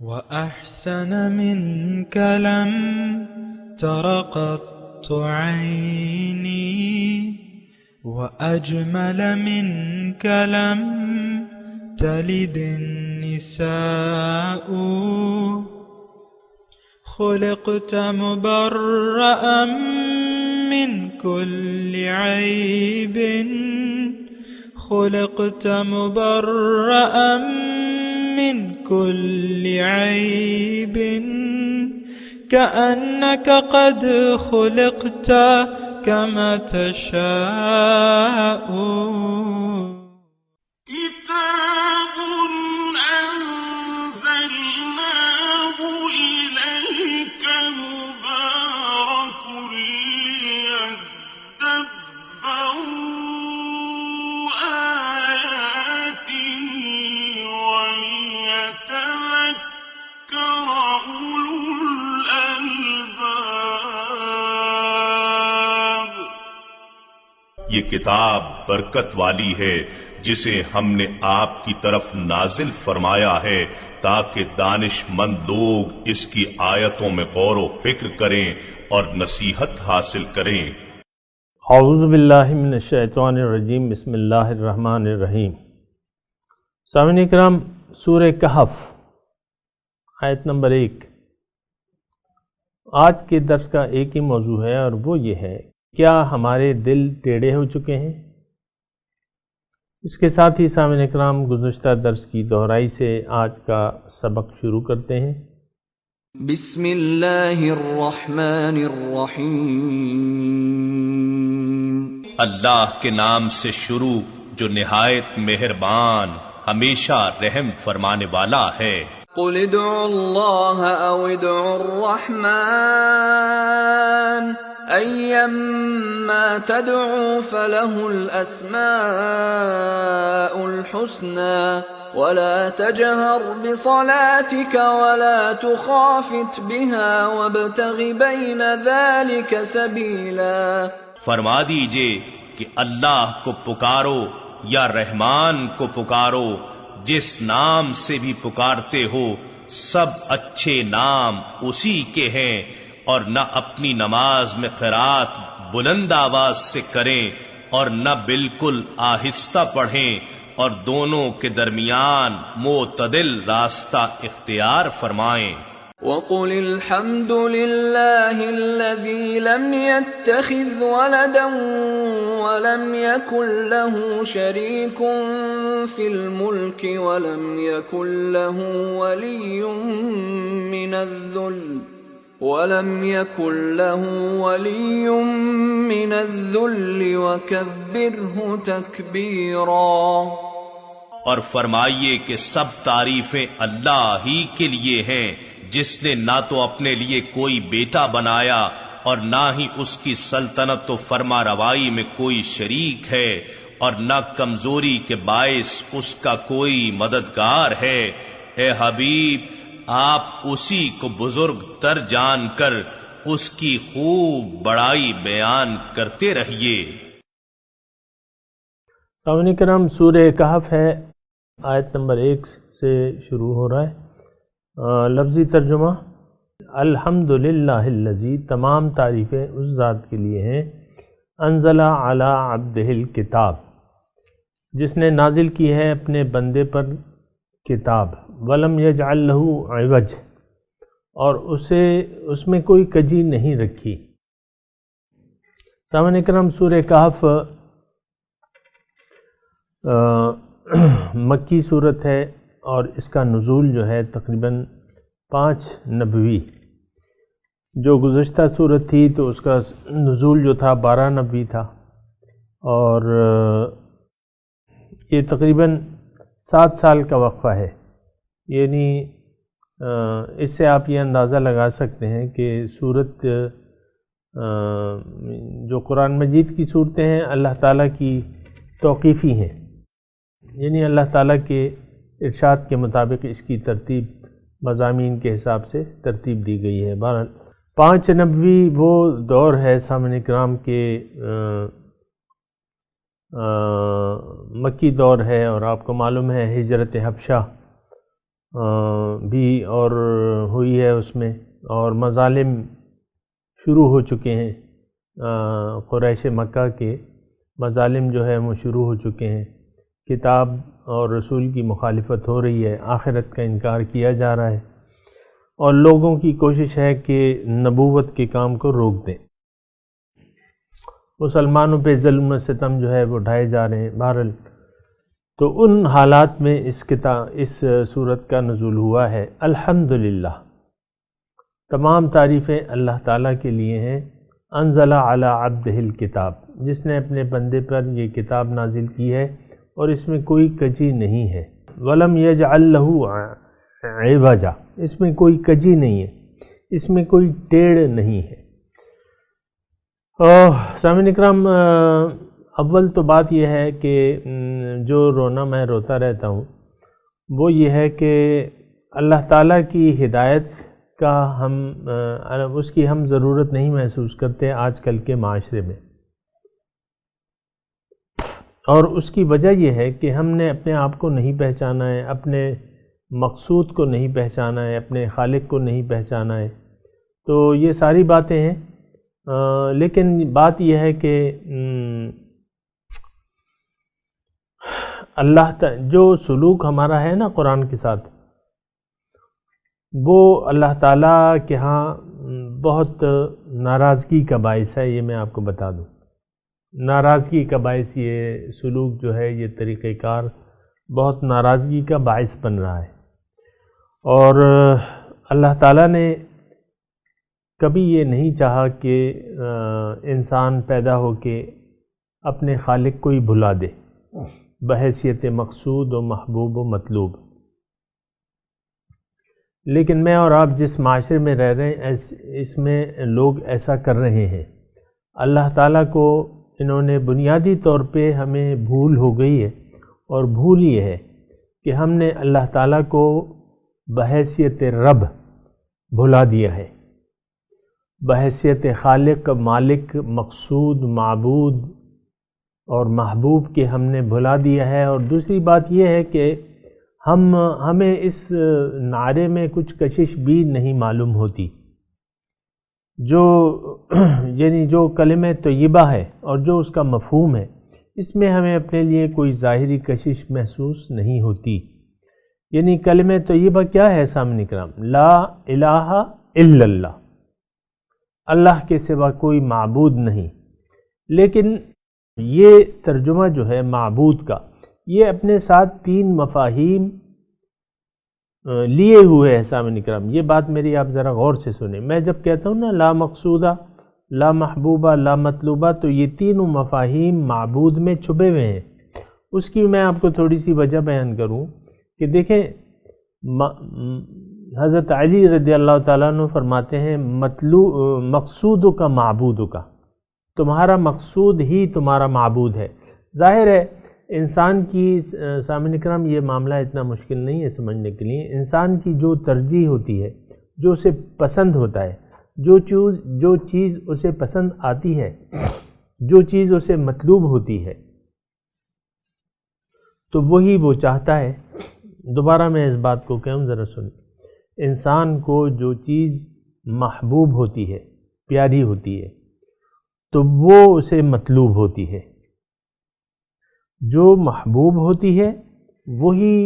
وأحسن منك لم تر قط عيني وأجمل منك لم تلد النساء خلقت مبرأ من كل عيب خلقت مبرأ من كل عيب كأنك قد خلقت كما تشاء كتاب أنزلناه إليك مبارك ليدبروا آياته وليتذكر أولو الألباب. یہ کتاب برکت والی ہے جسے ہم نے آپ کی طرف نازل فرمایا ہے تاکہ دانش مند لوگ اس کی آیتوں میں غور و فکر کریں اور نصیحت حاصل کریں. اعوذ باللہ من الشیطان الرجیم. بسم اللہ الرحمن الرحیم. سامعین کرام، سورہ کہف آیت نمبر 1. آج کے درس کا ایک ہی موضوع ہے اور وہ یہ ہے، کیا ہمارے دل ٹیڑھے ہو چکے ہیں؟ اس کے ساتھ ہی سامعین اکرام گزشتہ درس کی دہرائی سے آج کا سبق شروع کرتے ہیں. بسم اللہ الرحمن الرحیم. اللہ کے نام سے شروع جو نہایت مہربان ہمیشہ رحم فرمانے والا ہے. قل ادعوا اللہ او ادعوا الرحمن ایما تدعوا فله الاسماء الحسنى ولا تجهر بصلاتك ولا تخافت بها وابتغ بين ذلك سبيلا. فرما دیجئے کہ اللہ کو پکارو یا رحمان کو پکارو، جس نام سے بھی پکارتے ہو سب اچھے نام اسی کے ہیں، اور نہ اپنی نماز میں قرات بلند آواز سے کریں اور نہ بالکل آہستہ پڑھیں، اور دونوں کے درمیان معتدل راستہ اختیار فرمائیں. وقل الحمد لله الذي لم يتخذ ولدا ولم يكن له شريك في الملك ولم يكن له ولي من الذل وكبره تكبيرا. اور فرمائیے کہ سب تعریفیں اللہ ہی کے لیے ہیں، جس نے نہ تو اپنے لیے کوئی بیٹا بنایا اور نہ ہی اس کی سلطنت و فرما روائی میں کوئی شریک ہے، اور نہ کمزوری کے باعث اس کا کوئی مددگار ہے. اے حبیب، آپ اسی کو بزرگ تر جان کر اس کی خوب بڑائی بیان کرتے رہیے. سامعین کرام، سورہ کہف ہے، آیت نمبر 1 سے شروع ہو رہا ہے. لفظی ترجمہ: الحمدللہ الذی، تمام تعریفیں اس ذات کے لیے ہیں، انزل علی عبدہ الکتاب، جس نے نازل کی ہے اپنے بندے پر کتاب، ولم یجعل لہ عوج، اور اس میں کوئی کجی نہیں رکھی. سامعین کرام، سورہ کہف مکی صورت ہے اور اس کا نزول جو ہے تقریباً 5 نبوی. جو گزشتہ صورت تھی تو اس کا نزول جو تھا 12 نبوی تھا، اور یہ تقریباً 7 سال کا وقفہ ہے. یعنی اس سے آپ یہ اندازہ لگا سکتے ہیں کہ صورت جو قرآن مجید کی صورتیں ہیں اللہ تعالیٰ کی توقیفی ہیں، یعنی اللہ تعالیٰ کے ارشاد کے مطابق اس کی ترتیب مضامین کے حساب سے ترتیب دی گئی ہے. بہرحال 5 نبوی وہ دور ہے سامعین کرام کے مکی دور ہے، اور آپ کو معلوم ہے ہجرت حبشہ بھی اور ہوئی ہے اس میں، اور مظالم شروع ہو چکے ہیں، قریش مکہ کے مظالم جو ہے وہ شروع ہو چکے ہیں، کتاب اور رسول کی مخالفت ہو رہی ہے، آخرت کا انکار کیا جا رہا ہے، اور لوگوں کی کوشش ہے کہ نبوت کے کام کو روک دیں، مسلمانوں پہ ظلم و ستم جو ہے وہ ڈھائے جا رہے ہیں۔ بہرحال تو ان حالات میں اس سورت کا نزول ہوا ہے۔ الحمدللہ، تمام تعریفیں اللہ تعالیٰ کے لیے ہیں۔ انزل علی عبدہ الکتاب، جس نے اپنے بندے پر یہ کتاب نازل کی ہے اور اس میں کوئی کجی نہیں ہے۔ ولم یجعل لہ عوجا، اس میں کوئی کجی نہیں ہے، اس میں کوئی ٹیڑھ نہیں ہے۔ سامعین اکرام، اول تو بات یہ ہے کہ جو رونا میں روتا رہتا ہوں وہ یہ ہے کہ اللہ تعالیٰ کی ہدایت کا اس کی ہم ضرورت نہیں محسوس کرتے آج کل کے معاشرے میں، اور اس کی وجہ یہ ہے کہ ہم نے اپنے آپ کو نہیں پہچانا ہے، اپنے مقصود کو نہیں پہچانا ہے، اپنے خالق کو نہیں پہچانا ہے۔ تو یہ ساری باتیں ہیں، لیکن بات یہ ہے کہ جو سلوک ہمارا ہے نا قرآن کے ساتھ، وہ اللہ تعالیٰ کے ہاں بہت ناراضگی کا باعث ہے۔ یہ میں آپ کو بتا دوں، ناراضگی کا باعث یہ سلوک جو ہے، یہ طریقہ کار بہت ناراضگی کا باعث بن رہا ہے، اور اللہ تعالیٰ نے کبھی یہ نہیں چاہا کہ انسان پیدا ہو کے اپنے خالق کو ہی بھلا دے بحیثیت مقصود و محبوب و مطلوب۔ لیکن میں اور آپ جس معاشرے میں رہ رہے ہیں اس میں لوگ ایسا کر رہے ہیں۔ اللہ تعالیٰ کو انہوں نے بنیادی طور پہ ہمیں بھول ہو گئی ہے، اور بھول یہ ہے کہ ہم نے اللہ تعالیٰ کو بحیثیت رب بھلا دیا ہے، بحیثیت خالق، مالک، مقصود، معبود اور محبوب کے ہم نے بھلا دیا ہے۔ اور دوسری بات یہ ہے کہ ہمیں اس نعرے میں کچھ کشش بھی نہیں معلوم ہوتی، یعنی جو کلمہ طیبہ ہے اور جو اس کا مفہوم ہے، اس میں ہمیں اپنے لیے کوئی ظاہری کشش محسوس نہیں ہوتی۔ یعنی کلمہ طیبہ کیا ہے سامعین کرام؟ لا الہ الا اللہ، اللہ کے سوا کوئی معبود نہیں۔ لیکن یہ ترجمہ جو ہے معبود کا، یہ اپنے ساتھ 3 مفاہیم لیے ہوئے ہیں سامعین کرام۔ یہ بات میری آپ ذرا غور سے سنیں۔ میں جب کہتا ہوں نا لا مقصودہ، لا محبوبہ، لا مطلوبہ، تو یہ تینوں مفاہیم معبود میں چھپے ہوئے ہیں۔ اس کی میں آپ کو تھوڑی سی وجہ بیان کروں کہ دیکھیں، حضرت علی رضی اللہ تعالیٰ عنہ فرماتے ہیں مقصود کا معبود کا، تمہارا مقصود ہی تمہارا معبود ہے۔ ظاہر ہے انسان کی، سامعین کرام یہ معاملہ اتنا مشکل نہیں ہے سمجھنے کے لیے، انسان کی جو ترجیح ہوتی ہے، جو اسے پسند ہوتا ہے، جو چیز اسے پسند آتی ہے، جو چیز اسے مطلوب ہوتی ہے، تو وہی وہ چاہتا ہے۔ دوبارہ میں اس بات کو کہوں، ذرا سنیں، انسان کو جو چیز محبوب ہوتی ہے، پیاری ہوتی ہے، تو وہ اسے مطلوب ہوتی ہے۔ جو محبوب ہوتی ہے وہی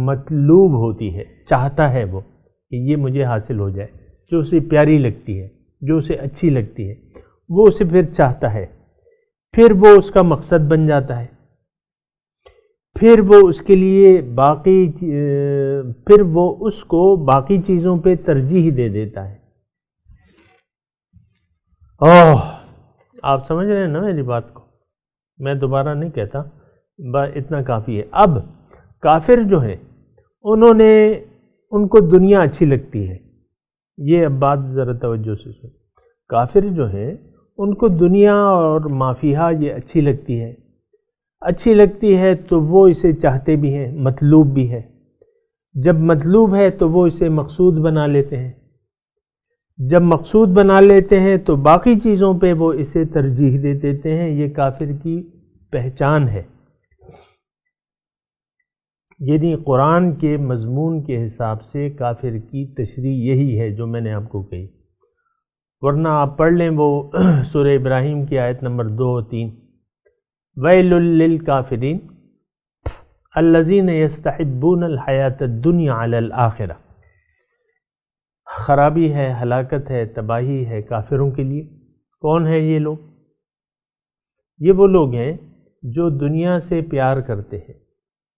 مطلوب ہوتی ہے، چاہتا ہے وہ کہ یہ مجھے حاصل ہو جائے۔ جو اسے پیاری لگتی ہے، جو اسے اچھی لگتی ہے، وہ اسے پھر چاہتا ہے، پھر وہ اس کا مقصد بن جاتا ہے، پھر وہ اس کے لیے پھر وہ اس کو باقی چیزوں پہ ترجیح دے دیتا ہے۔ آپ سمجھ رہے ہیں نا میری بات کو؟ میں دوبارہ نہیں کہتا، اتنا کافی ہے۔ اب کافر جو ہیں، ان کو دنیا اچھی لگتی ہے۔ یہ اب بات ذرا توجہ سے سن۔ کافر جو ہیں ان کو دنیا اور ما فیہا یہ اچھی لگتی ہے، اچھی لگتی ہے تو وہ اسے چاہتے بھی ہیں، مطلوب بھی ہے۔ جب مطلوب ہے تو وہ اسے مقصود بنا لیتے ہیں، جب مقصود بنا لیتے ہیں تو باقی چیزوں پہ وہ اسے ترجیح دے دیتے ہیں۔ یہ کافر کی پہچان ہے۔ یعنی قرآن کے مضمون کے حساب سے کافر کی تشریح یہی ہے جو میں نے آپ کو کہی، ورنہ آپ پڑھ لیں وہ سورہ ابراہیم کی آیت نمبر 2 اور 3، ویل للکافرین الذین یستحبون الحیات الدنیا علی الآخرہ، خرابی ہے، ہلاکت ہے، تباہی ہے کافروں کے لیے۔ کون ہے یہ لوگ؟ یہ وہ لوگ ہیں جو دنیا سے پیار کرتے ہیں،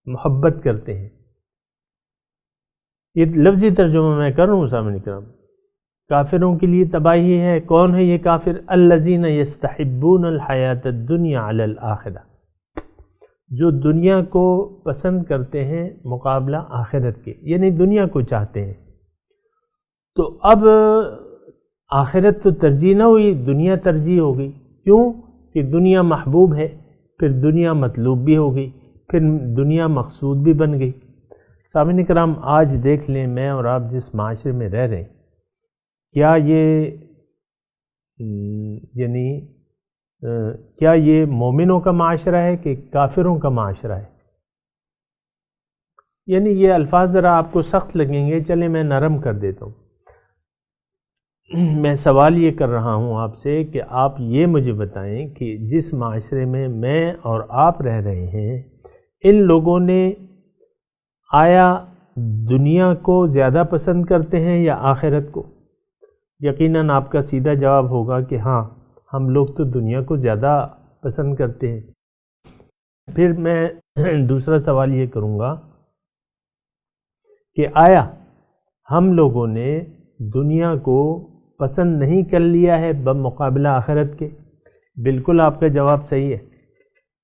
محبت کرتے ہیں۔ یہ لفظی ترجمہ میں کر رہا ہوں سامنے کرام، کافروں کے لیے تباہی ہے۔ کون ہے یہ کافر؟ الذین یستحبون الحیات الدنیا علی الآخرہ، جو دنیا کو پسند کرتے ہیں مقابلہ آخرت کے، یعنی دنیا کو چاہتے ہیں۔ تو اب آخرت تو ترجیح نہ ہوئی، دنیا ترجیح ہو گئی۔ کیوں؟ کہ دنیا محبوب ہے، پھر دنیا مطلوب بھی ہو گئی، پھر دنیا مقصود بھی بن گئی۔ سامعین کرام، آج دیکھ لیں میں اور آپ جس معاشرے میں رہ رہے ہیں، کیا یہ مومنوں کا معاشرہ ہے کہ کافروں کا معاشرہ ہے؟ یعنی یہ الفاظ ذرا آپ کو سخت لگیں گے، چلیں میں نرم کر دیتا ہوں۔ میں سوال یہ کر رہا ہوں آپ سے کہ آپ یہ مجھے بتائیں کہ جس معاشرے میں میں اور آپ رہ رہے ہیں، ان لوگوں نے آیا دنیا کو زیادہ پسند کرتے ہیں یا آخرت کو؟ یقیناً آپ کا سیدھا جواب ہوگا کہ ہاں، ہم لوگ تو دنیا کو زیادہ پسند کرتے ہیں۔ پھر میں دوسرا سوال یہ کروں گا کہ آیا ہم لوگوں نے دنیا کو پسند نہیں کر لیا ہے بمقابلہ آخرت کے؟ بالکل آپ کا جواب صحیح ہے،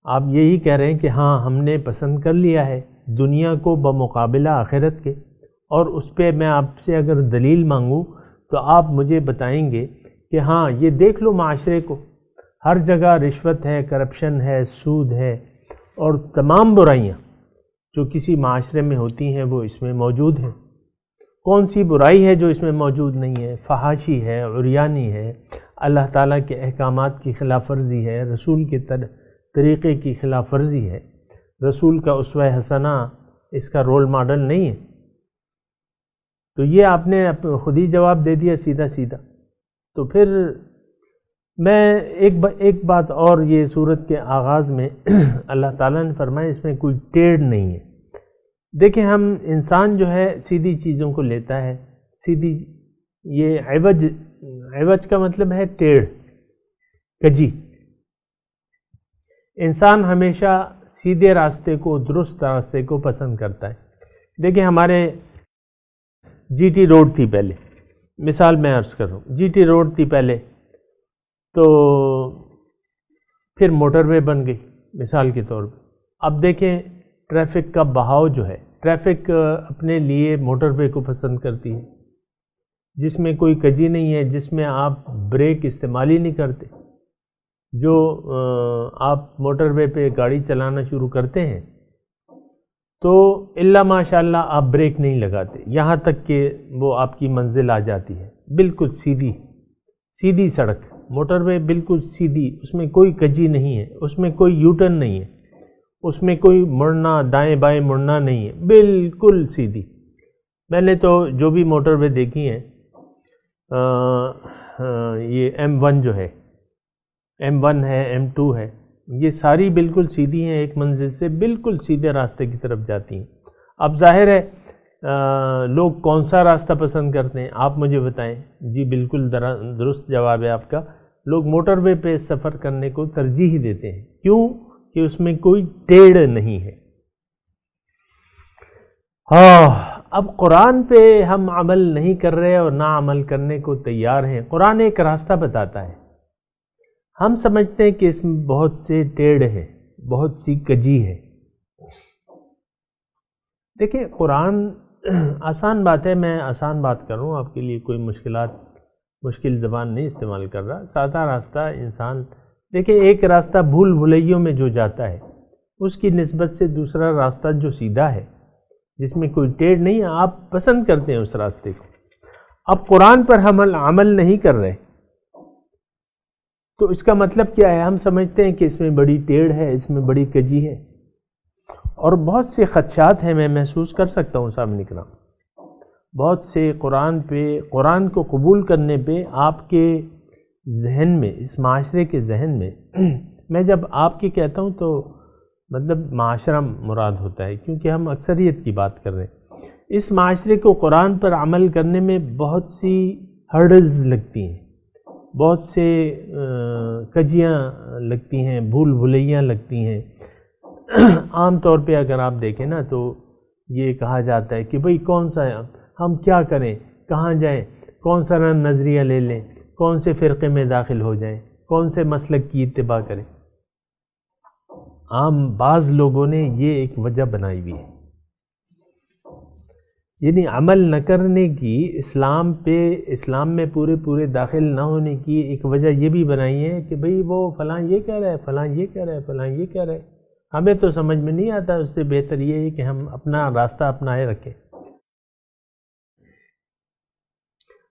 آپ یہی کہہ رہے ہیں کہ ہاں ہم نے پسند کر لیا ہے دنیا کو بمقابلہ آخرت کے۔ اور اس پہ میں آپ سے اگر دلیل مانگوں تو آپ مجھے بتائیں گے کہ ہاں یہ دیکھ لو معاشرے کو، ہر جگہ رشوت ہے، کرپشن ہے، سود ہے، اور تمام برائیاں جو کسی معاشرے میں ہوتی ہیں وہ اس میں موجود ہیں۔ کون سی برائی ہے جو اس میں موجود نہیں ہے؟ فحاشی ہے، عریانی ہے، اللہ تعالیٰ کے احکامات کی خلاف ورزی ہے، رسول کے طریقے کی خلاف ورزی ہے، رسول کا اسوہ حسنہ اس کا رول ماڈل نہیں ہے۔ تو یہ آپ نے خود ہی جواب دے دیا سیدھا سیدھا۔ تو پھر میں ایک بات اور، یہ سورت کے آغاز میں اللہ تعالیٰ نے فرمایا اس میں کوئی ٹیڑھ نہیں ہے۔ دیکھیں، ہم انسان جو ہے سیدھی چیزوں کو لیتا ہے، سیدھی، یہ عوج کا مطلب ہے ٹیڑھ، کجی۔ انسان ہمیشہ سیدھے راستے کو، درست راستے کو پسند کرتا ہے۔ دیکھیں، ہمارے جی ٹی روڈ تھی پہلے، مثال میں عرض کر رہا ہوں، جی ٹی روڈ تھی پہلے، تو پھر موٹر وے بن گئی مثال کے طور پہ۔ اب دیکھیں ٹریفک کا بہاؤ جو ہے، ٹریفک اپنے لیے موٹر وے کو پسند کرتی ہے، جس میں کوئی کجی نہیں ہے، جس میں آپ بریک استعمال ہی نہیں کرتے۔ جو آپ موٹر وے پہ گاڑی چلانا شروع کرتے ہیں تو الا ماشاءاللہ آپ بریک نہیں لگاتے، یہاں تک کہ وہ آپ کی منزل آ جاتی ہے، بالکل سیدھی سڑک، موٹر وے بالکل سیدھی، اس میں کوئی کجی نہیں ہے، اس میں کوئی یو ٹرن نہیں ہے، اس میں کوئی مڑنا، دائیں بائیں مڑنا نہیں ہے، بالکل سیدھی۔ میں نے تو جو بھی موٹر وے دیکھی ہیں، یہ M1 جو ہے، M1 ہے، M2 ہے، یہ ساری بالکل سیدھی ہیں، ایک منزل سے بالکل سیدھے راستے کی طرف جاتی ہیں۔ اب ظاہر ہے لوگ کون سا راستہ پسند کرتے ہیں، آپ مجھے بتائیں۔ جی بالکل درست جواب ہے آپ کا، لوگ موٹر وے پہ سفر کرنے کو ترجیح دیتے ہیں۔ کیوں؟ کہ اس میں کوئی ٹیڑھ نہیں ہے۔ اب قرآن پہ ہم عمل نہیں کر رہے اور نہ عمل کرنے کو تیار ہیں۔ قرآن ایک راستہ بتاتا ہے، ہم سمجھتے ہیں کہ اس میں بہت سے ٹیڑھ ہے، بہت سی کجی ہے۔ دیکھیں قرآن آسان بات ہے، میں آسان بات کر رہا ہوں آپ کے لیے، کوئی مشکل زبان نہیں استعمال کر رہا، سادہ راستہ انسان۔ دیکھیں ایک راستہ بھول بھلیوں میں جو جاتا ہے اس کی نسبت سے دوسرا راستہ جو سیدھا ہے، جس میں کوئی ٹیڑھ نہیں ہے، آپ پسند کرتے ہیں اس راستے کو۔ اب قرآن پر ہم عمل نہیں کر رہے تو اس کا مطلب کیا ہے؟ ہم سمجھتے ہیں کہ اس میں بڑی ٹیڑھ ہے، اس میں بڑی کجی ہے، اور بہت سے خدشات ہیں، میں محسوس کر سکتا ہوں سامنے کرام، بہت سے قرآن کو قبول کرنے پہ آپ کے ذہن میں، اس معاشرے کے ذہن میں میں جب آپ کی کہتا ہوں تو مطلب معاشرہ مراد ہوتا ہے، کیونکہ ہم اکثریت کی بات کر رہے ہیں۔ اس معاشرے کو قرآن پر عمل کرنے میں بہت سی ہرڈلز لگتی ہیں، بہت سے کجیاں لگتی ہیں، بھول بھلیاں لگتی ہیں۔ عام طور پہ اگر آپ دیکھیں نا تو یہ کہا جاتا ہے کہ بھئی کون سا ہم کیا کریں، کہاں جائیں، کون سا نظریہ لے لیں، کون سے فرقے میں داخل ہو جائیں، کون سے مسلک کی اتباع کریں۔ عام بعض لوگوں نے یہ ایک وجہ بنائی ہوئی ہے، یعنی عمل نہ کرنے کی، اسلام میں پورے داخل نہ ہونے کی ایک وجہ یہ بھی بنائی ہے کہ بھئی وہ فلاں یہ کہہ رہا ہے، فلاں یہ کہہ رہا ہے، فلاں یہ کہہ رہا ہے، ہمیں تو سمجھ میں نہیں آتا، اس سے بہتر یہ ہے کہ ہم اپنا راستہ اپنائے رکھیں۔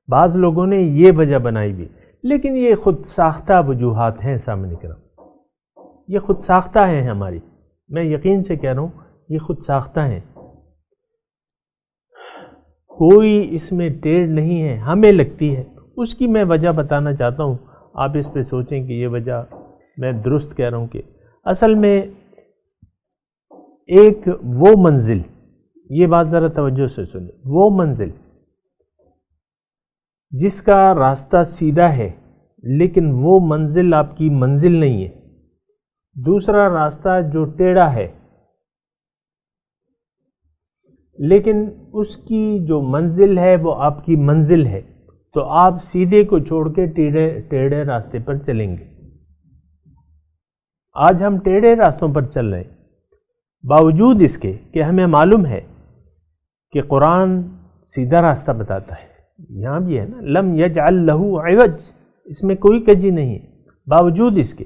بعض لوگوں نے یہ وجہ بنائی بھی، لیکن یہ خود ساختہ وجوہات ہیں سامنے کرام، یہ خود ساختہ ہیں ہماری، میں یقین سے کہہ رہا ہوں یہ خود ساختہ ہیں، کوئی اس میں ٹیڑھ نہیں ہے، ہمیں لگتی ہے۔ اس کی میں وجہ بتانا چاہتا ہوں، آپ اس پہ سوچیں کہ یہ وجہ میں درست کہہ رہا ہوں کہ اصل میں ایک وہ منزل، یہ بات ذرا توجہ سے سنیں، وہ منزل جس کا راستہ سیدھا ہے لیکن وہ منزل آپ کی منزل نہیں ہے، دوسرا راستہ جو ٹیڑھا ہے لیکن اس کی جو منزل ہے وہ آپ کی منزل ہے، تو آپ سیدھے کو چھوڑ کے ٹیڑھے راستے پر چلیں گے۔ آج ہم ٹیڑھے راستوں پر چل رہے ہیں، باوجود اس کے کہ ہمیں معلوم ہے کہ قرآن سیدھا راستہ بتاتا ہے، یہاں بھی ہے نا لم یجعل لہ عوج، اس میں کوئی کجی نہیں ہے، باوجود اس کے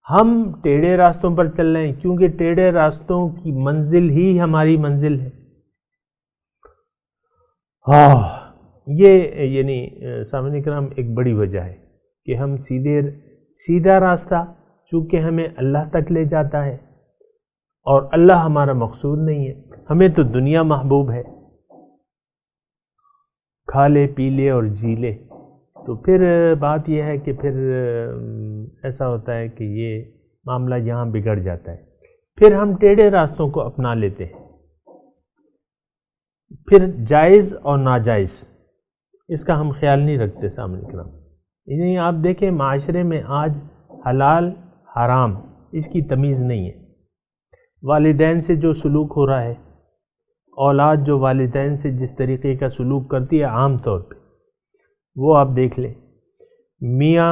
ہم ٹیڑھے راستوں پر چل رہے ہیں، کیونکہ ٹیڑھے راستوں کی منزل ہی ہماری منزل ہے۔ یہ یعنی سامعین کرام ایک بڑی وجہ ہے کہ ہم سیدھا راستہ چونکہ ہمیں اللہ تک لے جاتا ہے اور اللہ ہمارا مقصود نہیں ہے، ہمیں تو دنیا محبوب ہے، کھا لے پی لے اور جی لے، تو پھر بات یہ ہے کہ پھر ایسا ہوتا ہے کہ یہ معاملہ یہاں بگڑ جاتا ہے، پھر ہم ٹیڑھے راستوں کو اپنا لیتے ہیں، پھر جائز اور ناجائز اس کا ہم خیال نہیں رکھتے سامنے کرام۔ یعنی آپ دیکھیں معاشرے میں آج حلال حرام اس کی تمیز نہیں ہے، والدین سے جو سلوک ہو رہا ہے، اولاد جو والدین سے جس طریقے کا سلوک کرتی ہے عام طور پہ وہ آپ دیکھ لیں، میاں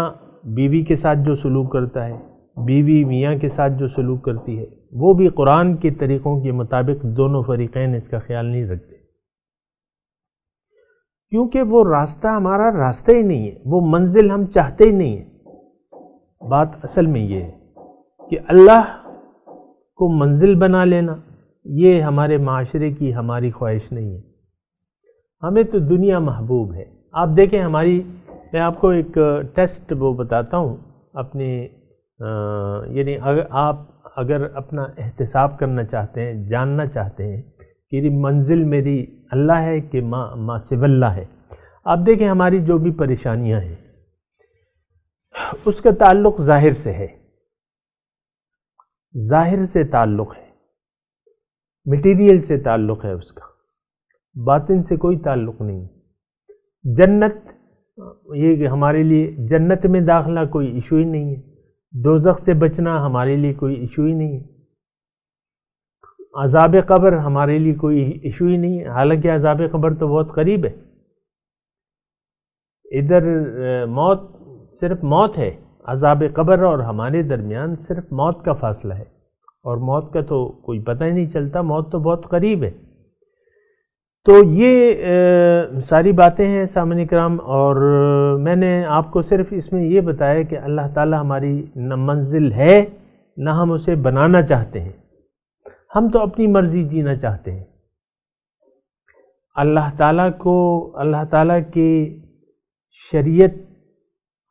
بیوی کے ساتھ جو سلوک کرتا ہے، بیوی میاں کے ساتھ جو سلوک کرتی ہے، وہ بھی قرآن کے طریقوں کے مطابق دونوں فریقین اس کا خیال نہیں رکھتے، کیونکہ وہ راستہ ہمارا راستہ ہی نہیں ہے، وہ منزل ہم چاہتے ہی نہیں ہیں۔ بات اصل میں یہ ہے کہ اللہ کو منزل بنا لینا یہ ہمارے معاشرے کی ہماری خواہش نہیں ہے، ہمیں تو دنیا محبوب ہے۔ آپ دیکھیں میں آپ کو ایک ٹیسٹ وہ بتاتا ہوں اپنے یعنی آپ اگر اپنا احتساب کرنا چاہتے ہیں، جاننا چاہتے ہیں کہ منزل میری اللہ ہے کہ ما سوی اللہ ہے، آپ دیکھیں ہماری جو بھی پریشانیاں ہیں اس کا تعلق ظاہر سے ہے، ظاہر سے تعلق ہے، مٹیریل سے تعلق ہے، اس کا باطن سے کوئی تعلق نہیں۔ جنت یہ کہ ہمارے لیے جنت میں داخلہ کوئی ایشو ہی نہیں ہے، دوزخ سے بچنا ہمارے لیے کوئی ایشو ہی نہیں ہے، عذاب قبر ہمارے لیے کوئی ایشو ہی نہیں ہے، حالانکہ عذاب قبر تو بہت قریب ہے، ادھر موت صرف موت ہے، عذاب قبر اور ہمارے درمیان صرف موت کا فاصلہ ہے، اور موت کا تو کوئی پتہ ہی نہیں چلتا، موت تو بہت قریب ہے۔ تو یہ ساری باتیں ہیں سامعین کرام، اور میں نے آپ کو صرف اس میں یہ بتایا کہ اللہ تعالی ہماری نہ منزل ہے نہ ہم اسے بنانا چاہتے ہیں، ہم تو اپنی مرضی جینا چاہتے ہیں۔ اللہ تعالیٰ کی شریعت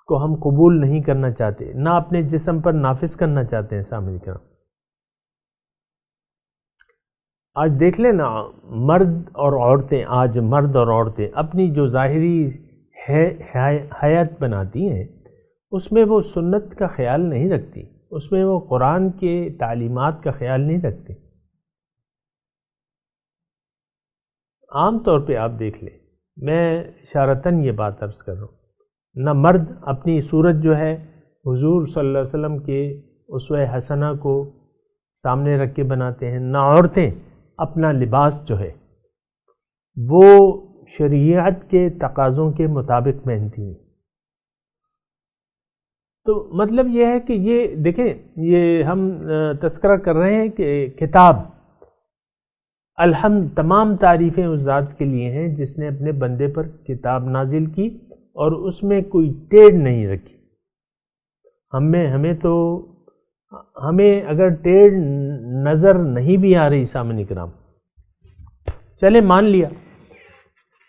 کو ہم قبول نہیں کرنا چاہتے، نہ اپنے جسم پر نافذ کرنا چاہتے ہیں سامنے کرام۔ آج دیکھ لیں نا، مرد اور عورتیں، آج مرد اور عورتیں اپنی جو ظاہری حیات بناتی ہیں اس میں وہ سنت کا خیال نہیں رکھتی، اس میں وہ قرآن کے تعلیمات کا خیال نہیں رکھتے۔ عام طور پہ آپ دیکھ لیں، میں اشارتاً یہ بات عرض کر رہا ہوں، نہ مرد اپنی صورت جو ہے حضور صلی اللہ علیہ وسلم کے اسوہ حسنہ کو سامنے رکھ کے بناتے ہیں، نہ عورتیں اپنا لباس جو ہے وہ شریعت کے تقاضوں کے مطابق پہنتی ہیں۔ تو مطلب یہ ہے کہ یہ دیکھیں، یہ ہم تذکرہ کر رہے ہیں کہ کتاب الحمد، تمام تعریفیں اس ذات کے لیے ہیں جس نے اپنے بندے پر کتاب نازل کی اور اس میں کوئی ٹیڑھ نہیں رکھی۔ ہمیں اگر ٹیڑھ نظر نہیں بھی آ رہی سامنے کرام، چلے مان لیا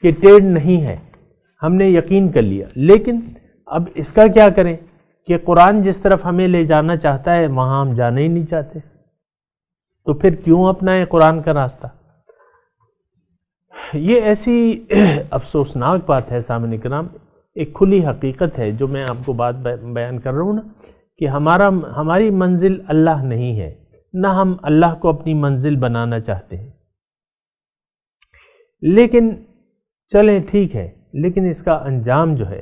کہ ٹیڑھ نہیں ہے، ہم نے یقین کر لیا، لیکن اب اس کا کیا کریں کہ قرآن جس طرف ہمیں لے جانا چاہتا ہے وہاں ہم جانا ہی نہیں چاہتے، تو پھر کیوں اپنائیں قرآن کا راستہ؟ یہ ایسی افسوسناک بات ہے سامعین کرام، ایک کھلی حقیقت ہے جو میں آپ کو بات بیان کر رہا ہوں نا، کہ ہماری منزل اللہ نہیں ہے، نہ ہم اللہ کو اپنی منزل بنانا چاہتے ہیں۔ لیکن چلیں ٹھیک ہے، لیکن اس کا انجام جو ہے،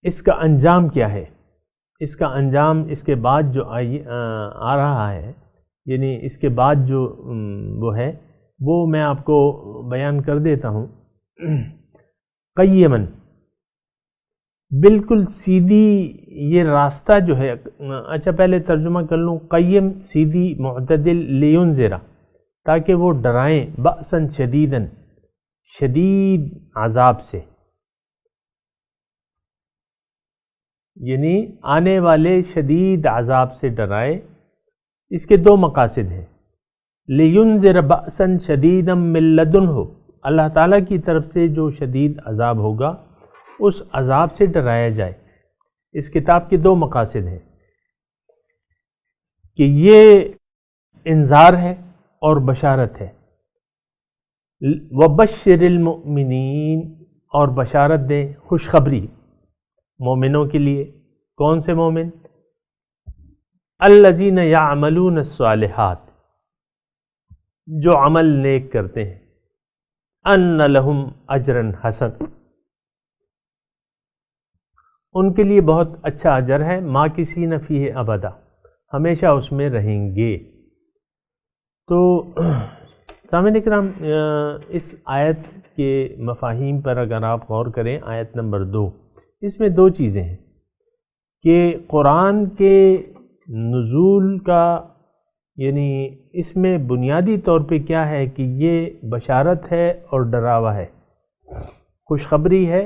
اس کا انجام کیا ہے؟ اس کا انجام اس کے بعد جو آ رہا ہے، یعنی اس کے بعد جو وہ ہے وہ میں آپ کو بیان کر دیتا ہوں۔ قیمن، بالکل سیدھی یہ راستہ جو ہے، اچھا پہلے ترجمہ کر لوں، قیم سیدھی، معتدل، لینذرا، تاکہ وہ ڈرائیں، بأساً شدیداً، شدید عذاب سے، یعنی آنے والے شدید عذاب سے ڈرائے۔ اس کے دو مقاصد ہیں، لینذر بأساً شدیدا من لدنہ، اللہ تعالیٰ کی طرف سے جو شدید عذاب ہوگا اس عذاب سے ڈرایا جائے۔ اس کتاب کے دو مقاصد ہیں کہ یہ انذار ہے اور بشارت ہے، وبشر المؤمنین، اور بشارت دیں، خوشخبری مومنوں کے لیے۔ کون سے مومن؟ الذین یعملون الصالحات، جو عمل نیک کرتے ہیں، ان لہم اجرا حسن، ان کے لیے بہت اچھا اجر ہے، ماکثین فیہ ابدا، ہمیشہ اس میں رہیں گے۔ تو سامعین اکرام، اس آیت کے مفاہیم پر اگر آپ غور کریں، آیت نمبر 2، اس میں دو چیزیں ہیں کہ قرآن کے نزول کا، یعنی اس میں بنیادی طور پہ کیا ہے کہ یہ بشارت ہے اور ڈراوا ہے، خوشخبری ہے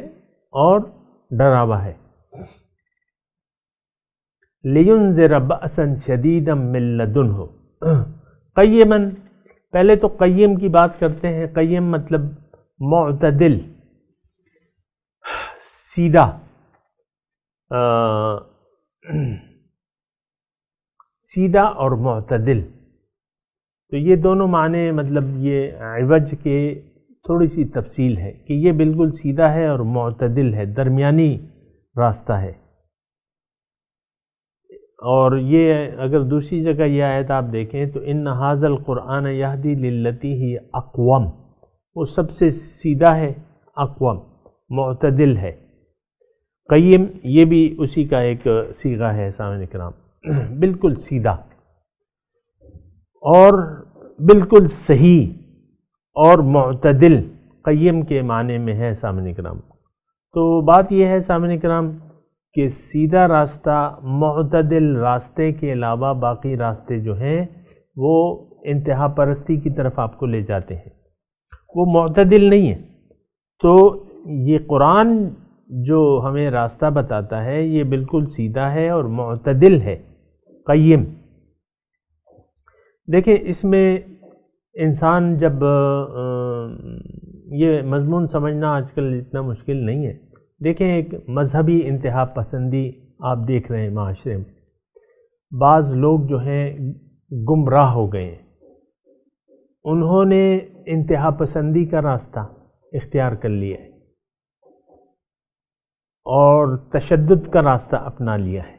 اور ڈراوا ہے۔ لینذر بأسا شدیدا من لدنہ، قیماً، پہلے تو قیم کی بات کرتے ہیں۔ قیم مطلب معتدل، سیدھا، سیدھا اور معتدل، تو یہ دونوں معنی، مطلب یہ عوج کے تھوڑی سی تفصیل ہے کہ یہ بالکل سیدھا ہے اور معتدل ہے، درمیانی راستہ ہے۔ اور یہ اگر دوسری جگہ یہ آیت آپ دیکھیں تو ان ھذا القرآن یہدی للتی ہی اقوم، وہ سب سے سیدھا ہے، اقوم، معتدل ہے۔ قیم یہ بھی اسی کا ایک صیغہ ہے سامعین کرام، بالکل سیدھا اور بالکل صحیح اور معتدل، قیم کے معنی میں ہے سامعین کرام۔ تو بات یہ ہے سامعین کرام کہ سیدھا راستہ، معتدل راستے کے علاوہ باقی راستے جو ہیں وہ انتہا پرستی کی طرف آپ کو لے جاتے ہیں، وہ معتدل نہیں ہے۔ تو یہ قرآن جو ہمیں راستہ بتاتا ہے یہ بالکل سیدھا ہے اور معتدل ہے، قیم۔ دیکھیں اس میں انسان جب یہ مضمون سمجھنا آج کل اتنا مشکل نہیں ہے۔ دیکھیں ایک مذہبی انتہا پسندی آپ دیکھ رہے ہیں معاشرے میں، بعض لوگ جو ہیں گمراہ ہو گئے ہیں، انہوں نے انتہا پسندی کا راستہ اختیار کر لیا ہے اور تشدد کا راستہ اپنا لیا ہے۔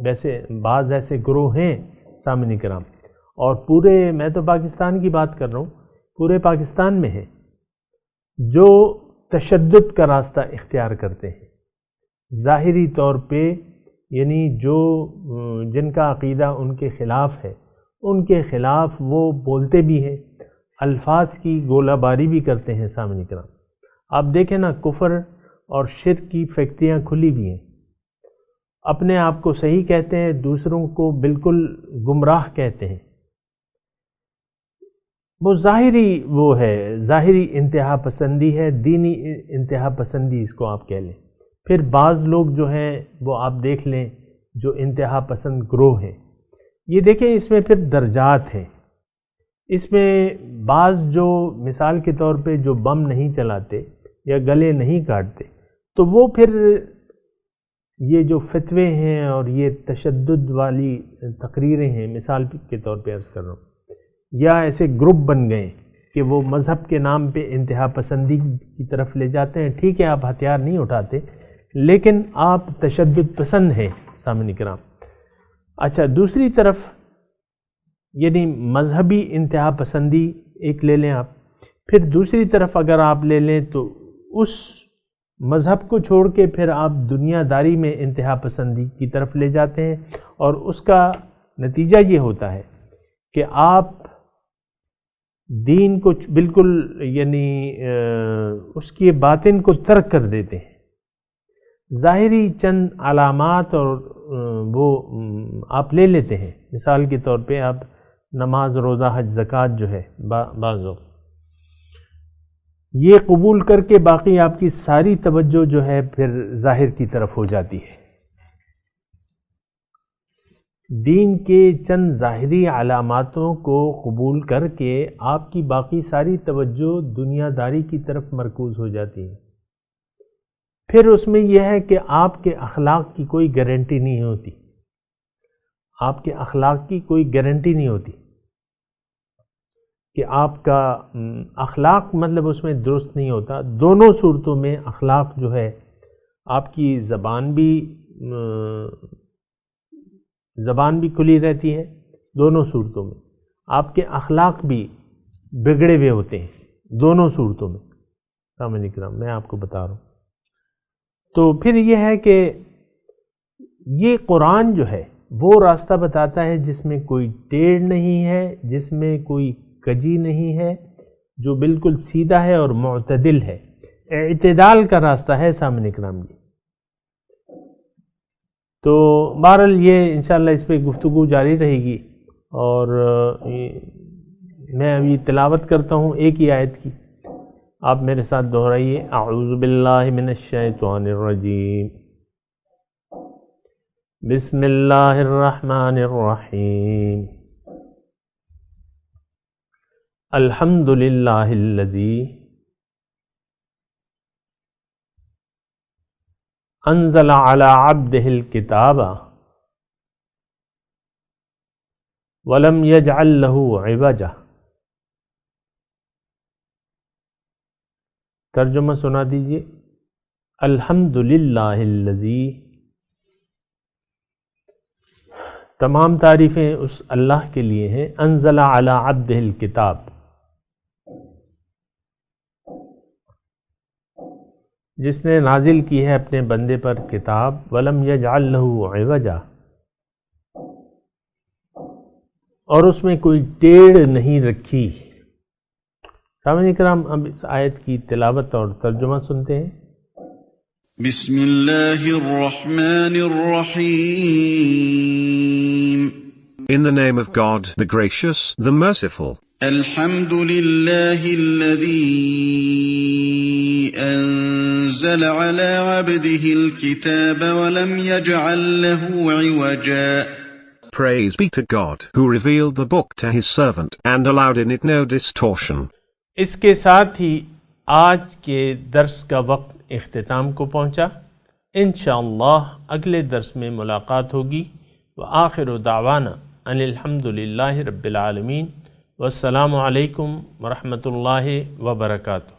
ویسے بعض ایسے گروہ ہیں سامعین کرام، اور پورے، میں تو پاکستان کی بات کر رہا ہوں، پورے پاکستان میں ہیں جو تشدد کا راستہ اختیار کرتے ہیں، ظاہری طور پہ، یعنی جو جن کا عقیدہ ان کے خلاف ہے ان کے خلاف وہ بولتے بھی ہیں، الفاظ کی گولہ باری بھی کرتے ہیں۔ سامعین کرام، آپ دیکھیں نا، کفر اور شرک کی فیکٹریاں کھلی بھی ہیں، اپنے آپ کو صحیح کہتے ہیں، دوسروں کو بالکل گمراہ کہتے ہیں۔ وہ ظاہری انتہا پسندی ہے، دینی انتہا پسندی اس کو آپ کہہ لیں۔ پھر بعض لوگ جو ہیں وہ آپ دیکھ لیں جو انتہا پسند گروہ ہیں، یہ دیکھیں اس میں پھر درجات ہیں۔ اس میں بعض جو مثال کے طور پہ جو بم نہیں چلاتے یا گلے نہیں کاٹتے، تو وہ پھر یہ جو فتوے ہیں اور یہ تشدد والی تقریریں ہیں، مثال کے طور پہ عرض کر رہا ہوں، یا ایسے گروپ بن گئے کہ وہ مذہب کے نام پہ انتہا پسندی کی طرف لے جاتے ہیں۔ ٹھیک ہے، آپ ہتھیار نہیں اٹھاتے لیکن آپ تشدد پسند ہیں سامعین کرام۔ اچھا، دوسری طرف یعنی مذہبی انتہا پسندی ایک لے لیں آپ، پھر دوسری طرف اگر آپ لے لیں تو اس مذہب کو چھوڑ کے پھر آپ دنیا داری میں انتہا پسندی کی طرف لے جاتے ہیں، اور اس کا نتیجہ یہ ہوتا ہے کہ آپ دین کو بالکل یعنی اس کی باطن کو ترک کر دیتے ہیں۔ ظاہری چند علامات اور وہ آپ لے لیتے ہیں، مثال کے طور پہ آپ نماز، روزہ، حج، زکوٰۃ جو ہے بعض یہ قبول کر کے باقی آپ کی ساری توجہ جو ہے پھر ظاہر کی طرف ہو جاتی ہے۔ دین کے چند ظاہری علاماتوں کو قبول کر کے آپ کی باقی ساری توجہ دنیا داری کی طرف مرکوز ہو جاتی ہے۔ پھر اس میں یہ ہے کہ آپ کے اخلاق کی کوئی گارنٹی نہیں ہوتی، آپ کے اخلاق کی کوئی گارنٹی نہیں ہوتی کہ آپ کا اخلاق مطلب اس میں درست نہیں ہوتا۔ دونوں صورتوں میں اخلاق جو ہے، آپ کی زبان بھی کھلی رہتی ہے، دونوں صورتوں میں آپ کے اخلاق بھی بگڑے ہوئے ہوتے ہیں، دونوں صورتوں میں۔ سامعین کرام، میں آپ کو بتا رہا ہوں۔ تو پھر یہ ہے کہ یہ قرآن جو ہے وہ راستہ بتاتا ہے جس میں کوئی ٹیڑھ نہیں ہے، جس میں کوئی کجی نہیں ہے، جو بالکل سیدھا ہے اور معتدل ہے، اعتدال کا راستہ ہے سامعین کرام جی۔ تو بہرحال یہ انشاءاللہ اس پہ گفتگو جاری رہے گی، اور میں ابھی تلاوت کرتا ہوں ایک ہی آیت کی، آپ میرے ساتھ دہرائیے۔ اعوذ باللہ من الشیطان الرجیم، بسم اللہ الرحمن الرحیم، الحمد للہ الذی انزل علی عبدہ الکتاب ولم یجعل لہ عوجا۔ ترجمہ سنا دیجیے۔ الحمد للہ الذی، تمام تعریفیں اس اللہ کے لیے ہیں، انزل علی عبدہ الکتاب، جس نے نازل کی ہے اپنے بندے پر کتاب، ولم یجعل لہ عوجا، اور اس میں کوئی ٹیڑھ نہیں رکھی۔ سامعین کرام، اب اس آیت کی تلاوت اور ترجمہ سنتے ہیں۔ بسم اللہ الرحمن الرحیم۔ In the name of God, the gracious, the merciful. الحمد للہ الذی انزل على عبده الكتاب ولم يجعل له عوجا۔ Praise be to God, who revealed the book to his servant and allowed in it no distortion. اس کے ساتھ ہی آج کے درس کا وقت اختتام کو پہنچا۔ انشاءاللہ اگلے درس میں ملاقات ہوگی۔ وآخر دعوانا ان الحمد للہ رب العالمین، والسلام علیکم ورحمۃ اللہ وبرکاتہ۔